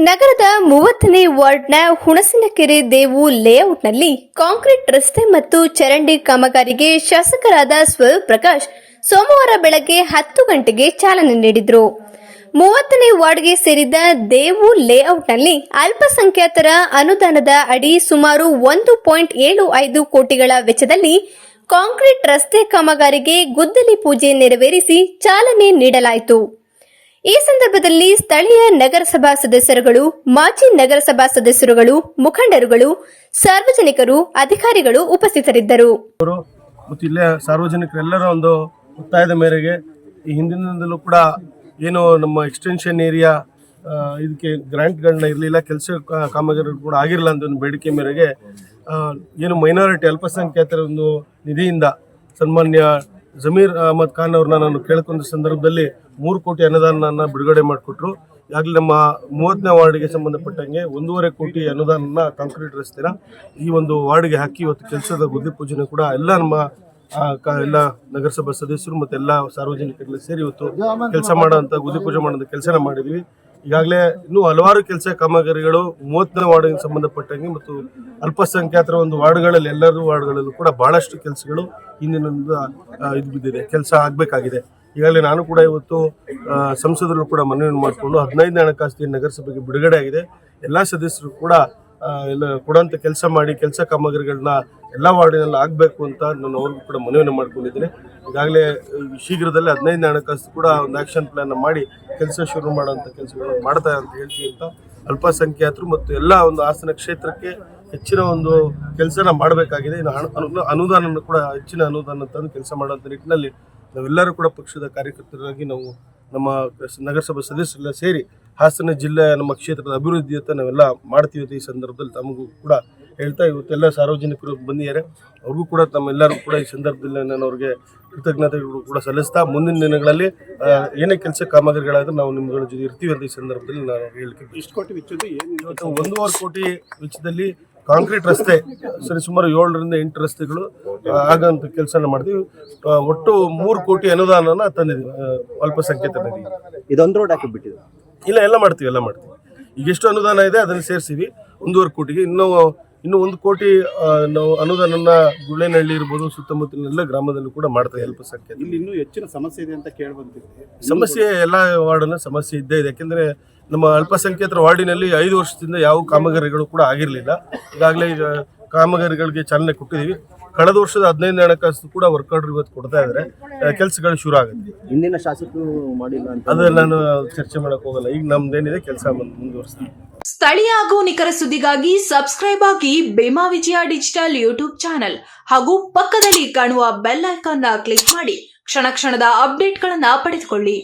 ನಗರದ 30ನೇ ವಾರ್ಡ್ನ ಹುಣಸಿನಕೆರೆ ದೇವು ಲೇಔಟ್ನಲ್ಲಿ ಕಾಂಕ್ರೀಟ್ ರಸ್ತೆ ಮತ್ತು ಚರಂಡಿ ಕಾಮಗಾರಿಗೆ ಶಾಸಕರಾದ ಸ್ವರೂಪ್ ಪ್ರಕಾಶ್ ಸೋಮವಾರ ಬೆಳಗ್ಗೆ 10 ಗಂಟೆಗೆ ಚಾಲನೆ ನೀಡಿದರು. 30ನೇ ವಾರ್ಡ್ಗೆ ಸೇರಿದ ದೇವು ಲೇಔಟ್ನಲ್ಲಿ ಅಲ್ಪಸಂಖ್ಯಾತರ ಅನುದಾನದ ಅಡಿ ಸುಮಾರು 1.75 ಕೋಟಿಗಳ ವೆಚ್ಚದಲ್ಲಿ ಕಾಂಕ್ರೀಟ್ ರಸ್ತೆ ಕಾಮಗಾರಿಗೆ ಗುದ್ದಲಿ ಪೂಜೆ ನೆರವೇರಿಸಿ ಚಾಲನೆ ನೀಡಲಾಯಿತು. ಈ ಸಂದರ್ಭದಲ್ಲಿ ಸ್ಥಳೀಯ ನಗರಸಭಾ ಸದಸ್ಯರುಗಳು, ಮಾಜಿ ನಗರಸಭಾ ಸದಸ್ಯರುಗಳು, ಮುಖಂಡರುಗಳು, ಸಾರ್ವಜನಿಕರು, ಅಧಿಕಾರಿಗಳು ಉಪಸ್ಥಿತರಿದ್ದರು. ಮತ್ತು ಇಲ್ಲೇ ಸಾರ್ವಜನಿಕರೆಲ್ಲರ ಒಂದು ಒತ್ತಾಯದ ಮೇರೆಗೆ ಈ ಹಿಂದಿನಿಂದಲೂ ಕೂಡ ಏನು ನಮ್ಮ ಎಕ್ಸ್ಟೆನ್ಷನ್ ಏರಿಯಾ ಇದಕ್ಕೆ ಗ್ರಾಂಟ್ಗಳನ್ನ ಇರಲಿಲ್ಲ, ಕೆಲಸ ಕಾಮಗಾರಿ ಕೂಡ ಆಗಿರಲಿಲ್ಲ ಅಂತ ಒಂದು ಬೇಡಿಕೆ ಮೇರೆಗೆ ಏನು ಮೈನಾರಿಟಿ ಅಲ್ಪಸಂಖ್ಯಾತರ ಒಂದು ನಿಧಿಯಿಂದ ಸನ್ಮಾನ್ಯ ಜಮೀರ್ ಅಹಮದ್ ಖಾನ್ ಅವ್ರನ್ನ ನಾನು ಕೇಳ್ಕೊಂಡ ಸಂದರ್ಭದಲ್ಲಿ 3 ಕೋಟಿ ಅನುದಾನನ ಬಿಡುಗಡೆ ಮಾಡಿಕೊಟ್ರು. ಈಗಾಗಲೇ ನಮ್ಮ 30ನೇ ವಾರ್ಡ್ಗೆ ಸಂಬಂಧಪಟ್ಟಂಗೆ 1.5 ಕೋಟಿ ಅನುದಾನನ ಕಾಂಕ್ರೀಟ್ ರಸ್ತೆನ ಈ ಒಂದು ವಾರ್ಡ್ಗೆ ಹಾಕಿ ಇವತ್ತು ಕೆಲಸದ ಗುದ್ದಲಿ ಪೂಜೆನೂ ಕೂಡ ಎಲ್ಲ ನಮ್ಮ ಎಲ್ಲ ನಗರಸಭಾ ಸದಸ್ಯರು ಮತ್ತು ಎಲ್ಲ ಸಾರ್ವಜನಿಕರೆಲ್ಲ ಸೇರಿ ಇವತ್ತು ಕೆಲಸ ಮಾಡೋಂಥ ಗುದ್ದಲಿ ಪೂಜೆ ಮಾಡೋಂಥ ಕೆಲಸನ ಮಾಡಿದ್ವಿ. ಈಗಾಗಲೇ ಇನ್ನೂ ಹಲವಾರು ಕೆಲಸ ಕಾಮಗಾರಿಗಳು 30ನೇ ವಾರ್ಡ್ಗೆ ಸಂಬಂಧಪಟ್ಟಂಗೆ ಮತ್ತು ಅಲ್ಪಸಂಖ್ಯಾತರ ಒಂದು ವಾರ್ಡ್ಗಳಲ್ಲಿ ಎಲ್ಲರೂ ವಾರ್ಡ್ಗಳಲ್ಲೂ ಕೂಡ ಬಹಳಷ್ಟು ಕೆಲಸಗಳು ಹಿಂದಿನಿಂದ ಇದು ಬಿದ್ದಿದೆ, ಕೆಲಸ ಆಗಬೇಕಾಗಿದೆ. ಈಗಾಗಲೇ ನಾನು ಕೂಡ ಇವತ್ತು ಸಂಸದರು ಕೂಡ ಮನವಿ ಮಾಡಿಕೊಂಡು 15ನೇ ಹಣಕಾಸು ನಗರಸಭೆಗೆ ಬಿಡುಗಡೆ ಆಗಿದೆ. ಎಲ್ಲ ಸದಸ್ಯರು ಕೂಡ ಎಲ್ಲ ಕೊಡೋಂಥ ಕೆಲಸ ಮಾಡಿ ಕೆಲಸ ಕಾಮಗಾರಿಗಳನ್ನ ಎಲ್ಲ ವಾರ್ಡಿನಲ್ಲಿ ಆಗಬೇಕು ಅಂತ ನಾನು ಅವ್ರಿಗೂ ಕೂಡ ಮನವಿಯನ್ನು ಮಾಡ್ಕೊಂಡಿದ್ದೀನಿ. ಈಗಾಗಲೇ ಶೀಘ್ರದಲ್ಲೇ 15ನೇ ಹಣಕಾಸು ಕೂಡ ಒಂದು ಆ್ಯಕ್ಷನ್ ಪ್ಲ್ಯಾನ್ ಮಾಡಿ ಕೆಲಸ ಶುರು ಮಾಡೋಂಥ ಕೆಲಸಗಳನ್ನು ಮಾಡ್ತಾ ಅಂತ ಹೇಳ್ತೀವಿ ಅಂತ ಅಲ್ಪಸಂಖ್ಯಾತರು ಮತ್ತು ಎಲ್ಲ ಒಂದು ಹಾಸನ ಕ್ಷೇತ್ರಕ್ಕೆ ಹೆಚ್ಚಿನ ಒಂದು ಕೆಲಸನ ಮಾಡಬೇಕಾಗಿದೆ. ಅನುದಾನ ಕೂಡ ಹೆಚ್ಚಿನ ಅನುದಾನ ತಂದು ಕೆಲಸ ಮಾಡೋಂಥ ನಿಟ್ಟಿನಲ್ಲಿ ನಾವೆಲ್ಲರೂ ಕೂಡ ಪಕ್ಷದ ಕಾರ್ಯಕರ್ತರಾಗಿ ನಾವು ನಮ್ಮ ನಗರಸಭಾ ಸದಸ್ಯರೆಲ್ಲ ಸೇರಿ ಹಾಸನ ಜಿಲ್ಲೆ ನಮ್ಮ ಕ್ಷೇತ್ರದ ಅಭಿವೃದ್ಧಿ ಅಂತ ನಾವೆಲ್ಲ ಮಾಡ್ತೀವಿ. ಈ ಸಂದರ್ಭದಲ್ಲಿ ತಮಗೂ ಕೂಡ ಹೇಳ್ತಾ ಇವತ್ತೆಲ್ಲ ಸಾರ್ವಜನಿಕರು ಬಂದಿದ್ದಾರೆ, ಅವ್ರಿಗೂ ಕೂಡ ತಮ್ಮೆಲ್ಲರೂ ಕೂಡ ಈ ಸಂದರ್ಭದಲ್ಲಿ ನಾನು ಅವ್ರಿಗೆ ಕೃತಜ್ಞತೆಗಳು ಕೂಡ ಸಲ್ಲಿಸ್ತಾ ಮುಂದಿನ ದಿನಗಳಲ್ಲಿ ಏನೇ ಕೆಲಸ ಕಾಮಗಾರಿಗಳಾದರೂ ನಾವು ನಿಮ್ಗಳ ಜೊತೆ ಇರ್ತೀವಿ ಅಂತ ಈ ಸಂದರ್ಭದಲ್ಲಿ ನಾನು ಹೇಳಿಕೆ. ಎಷ್ಟು ಕೋಟಿ ವೆಚ್ಚದ್ದು ಇವತ್ತು 1.5 ಕೋಟಿ ವೆಚ್ಚದಲ್ಲಿ ಕಾಂಕ್ರೀಟ್ ರಸ್ತೆ ಸುಮಾರು 7ರಿಂದ 8 ರಸ್ತೆಗಳು ಆಗಂತ ಕೆಲಸನ ಮಾಡ್ತೀವಿ. ಒಟ್ಟು 3 ಕೋಟಿ ಅನುದಾನನ ತಂದಿದ್ದೀವಿ ಅಲ್ಪಸಂಖ್ಯಾತ ನಿಧಿ. ಇದೊಂದು ರೋಡ್ ಹಾಕಿ ಬಿಟ್ಟಿದೆ ಇಲ್ಲ, ಎಲ್ಲ ಮಾಡ್ತೀವಿ. ಈಗ ಎಷ್ಟು ಅನುದಾನ ಇದೆ ಅದನ್ನು ಸೇರಿಸಿವಿ 1.5 ಕೋಟಿಗೆ. ಇನ್ನೂ 1 ಕೋಟಿ ನಾವು ಅನುದಾನನ ಗುಳ್ಳೇನಹಳ್ಳಿ ಇರ್ಬೋದು, ಸುತ್ತಮುತ್ತಲಿನ ಗ್ರಾಮದಲ್ಲೂ ಕೂಡ ಮಾಡ್ತಾರೆ ಅಲ್ಪಸಂಖ್ಯಾತ. ಇಲ್ಲಿ ಇನ್ನೂ ಹೆಚ್ಚಿನ ಸಮಸ್ಯೆ ಇದೆ ಅಂತ ಕೇಳಿಬಂದಿದೆ. ಸಮಸ್ಯೆ ಎಲ್ಲ ವಾರ್ಡನ್ನ ಸಮಸ್ಯೆ ಇದ್ದೇ ಇದೆ. ಯಾಕೆಂದರೆ ನಮ್ಮ ಅಲ್ಪಸಂಖ್ಯಾತರ ವಾರ್ಡಿನಲ್ಲಿ 5 ವರ್ಷದಿಂದ ಯಾವ ಕಾಮಗಾರಿಗಳು ಕೂಡ ಆಗಿರಲಿಲ್ಲ. ಈಗಾಗಲೇ ಈಗ ಕಾಮಗಾರಿಗಳಿಗೆ ಚಾಲನೆ ಕೊಟ್ಟಿದ್ದೀವಿ. ಕಳೆದ ವರ್ಷದ 15ನೇ ಹಣಕಾಸು ಕೂಡ ವರ್ಕ್ ಆರ್ಡರ್ ಇವತ್ತು ಕೊಡ್ತಾ ಇದ್ದಾರೆ, ಕೆಲಸಗಳು ಶುರು ಆಗುತ್ತೆ. ಇಂದಿನ ಶಾಸಕರು ಮಾಡಿಲ್ಲ ಅಂತ ಅದು ನಾನು ಚರ್ಚೆ ಮಾಡಕ್ ಹೋಗಲ್ಲ. ಈಗ ನಮ್ದೇನಿದೆ ಕೆಲಸ ಮುಂದುವರಿಸ್ತೀವಿ. ಸ್ಥಳೀಯ ಹಾಗೂ ನಿಖರ ಸುದ್ದಿಗಾಗಿ ಸಬ್ಸ್ಕ್ರೈಬ್ ಆಗಿ ಬೇಮಾ ವಿಜಯ ಡಿಜಿಟಲ್ ಯೂಟ್ಯೂಬ್ ಚಾನೆಲ್ ಹಾಗೂ ಪಕ್ಕದಲ್ಲಿ ಕಾಣುವ ಬೆಲ್ ಐಕಾನ್ ಕ್ಲಿಕ್ ಮಾಡಿ ಕ್ಷಣ ಕ್ಷಣದ ಅಪ್ಡೇಟ್ಗಳನ್ನು ಪಡೆದುಕೊಳ್ಳಿ.